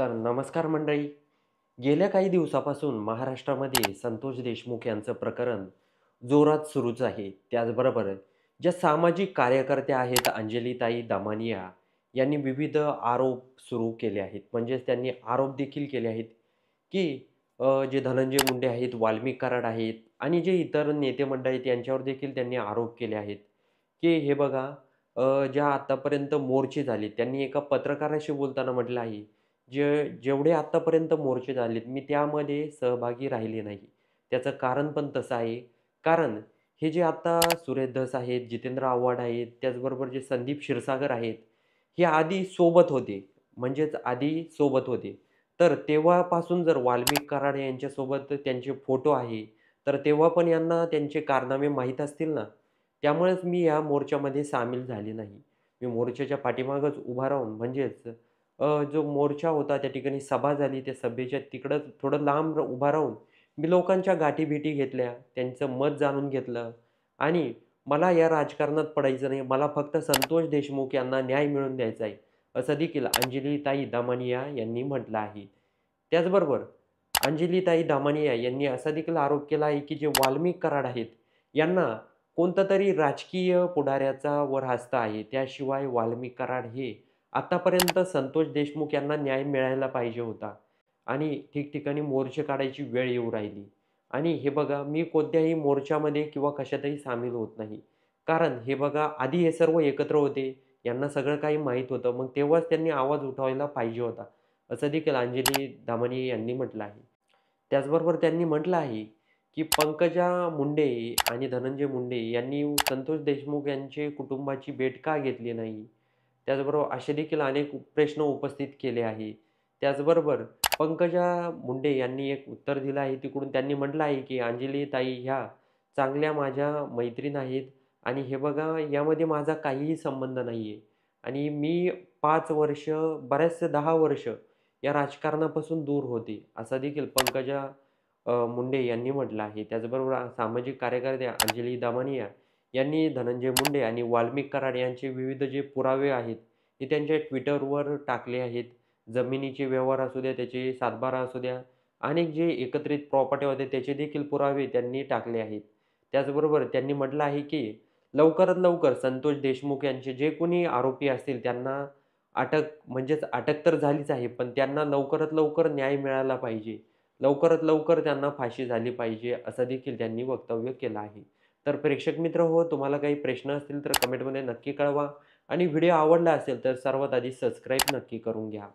तर नमस्कार मंडळी. गेल्या काही दिवसापासून महाराष्ट्रामध्ये संतोष देशमुख यांचं प्रकरण जोरात सुरूच आहे. त्याचबरोबर ज्या सामाजिक कार्यकर्त्या आहेत अंजलीताई दमानिया यांनी विविध आरोप सुरू केले आहेत. म्हणजेच त्यांनी आरोप देखील केले आहेत, की जे धनंजय मुंडे आहेत, वाल्मिक कराड आहेत आणि जे इतर नेते मंडळी आहेत यांच्यावर देखील त्यांनी आरोप केले आहेत, की हे बघा ज्या आतापर्यंत मोर्चे झाले त्यांनी एका पत्रकाराशी बोलताना म्हटलं आहे, जेवढे आत्तापर्यंत मोर्चे झालेत, मी त्यामध्ये सहभागी राहिले नाही. त्याचं कारण पण तसं आहे. कारण हे जे आता सुरेश धस आहेत, जितेंद्र आव्हाड आहेत, त्याचबरोबर जे संदीप क्षीरसागर आहेत, हे आधी सोबत होते. म्हणजेच आधी सोबत होते. तर तेव्हापासून जर वाल्मिक कराड यांच्यासोबत त्यांचे फोटो आहे, तर तेव्हा पण यांना त्यांचे कारनामे माहीत असतील ना. त्यामुळेच मी या मोर्चामध्ये सामील झाले नाही. मी मोर्चाच्या पाठीमागच उभा राहून म्हणजेच जो मोर्चा होता त्या ठिकाणी सभा झाली. त्या सभेच्या तिकडं थोडं लांब उभा राहून मी लोकांच्या गाठीभेटी घेतल्या. त्यांचं मत जाणून घेतलं आणि मला या राजकारणात पडायचं नाही. मला फक्त संतोष देशमुख यांना न्याय मिळवून द्यायचा आहे, असं देखील अंजलीताई दामानिया यांनी म्हटलं आहे. त्याचबरोबर अंजलीताई दामानिया यांनी असा देखील आरोप केला आहे, की जे वाल्मिक कराड आहेत, यांना कोणतातरी राजकीय पुढाऱ्याचा वर हस्त आहे. त्याशिवाय वाल्मिक कराड हे आतापर्यंत संतोष देशमुख यांना न्याय मिळायला पाहिजे होता आणि ठिकठिकाणी मोर्चे काढायची वेळ येऊ राहिली. आणि हे बघा, मी कोणत्याही मोर्चामध्ये किंवा कशातही सामील होत नाही. कारण हे बघा, आधी हे सर्व एकत्र होते. यांना सगळं काही माहीत होतं. मग तेव्हाच त्यांनी आवाज उठवायला पाहिजे होता, असं देखील अंजली दामनिया यांनी म्हटलं आहे. त्याचबरोबर त्यांनी म्हटलं आहे, की पंकजा मुंडे आणि धनंजय मुंडे यांनी संतोष देशमुख यांचे कुटुंबाची भेट का घेतली नाही? त्याचबरोबर असे देखील अनेक प्रश्न उपस्थित केले आहे. त्याचबरोबर पंकजा मुंडे यांनी एक उत्तर दिलं आहे. तिकडून त्यांनी म्हटलं आहे, की "अंजलीताई ह्या चांगल्या माझ्या मैत्रीण आहेत आणि हे बघा यामध्ये माझा काहीही संबंध नाही आहे आणि मी 5 वर्ष, बऱ्याचशा 10 वर्ष या राजकारणापासून दूर होते." असं देखील पंकजा मुंडे यांनी म्हटलं आहे. त्याचबरोबर सामाजिक कार्यकर्त्या अंजली दमानिया यांनी धनंजय मुंडे आणि वाल्मिक कराड यांचे विविध जे पुरावे आहेत, ते त्यांच्या Twitterवर टाकले आहेत. जमिनीचे व्यवहार असू द्या, त्याचे सातबारा असू द्या, अनेक जे एकत्रित प्रॉपर्टी होते त्याचे देखील पुरावे त्यांनी टाकले आहेत. त्याचबरोबर त्यांनी म्हटलं आहे, की लवकरात लवकर संतोष देशमुख यांचे जे कोणी आरोपी असतील त्यांना अटक म्हणजेच अटक तर झालीच आहे, पण त्यांना लवकरात लवकर न्याय मिळाला पाहिजे. लवकरात लवकर त्यांना फाशी झाली पाहिजे, असं देखील त्यांनी वक्तव्य केलं आहे. तर प्रेक्षक मित्र हो, तुम्हाला काही प्रश्न असतील तर कमेंटमध्ये नक्की कळवा आणि व्हिडिओ आवडला असेल तर सर्वात आधी सबस्क्राईब नक्की करून घ्या.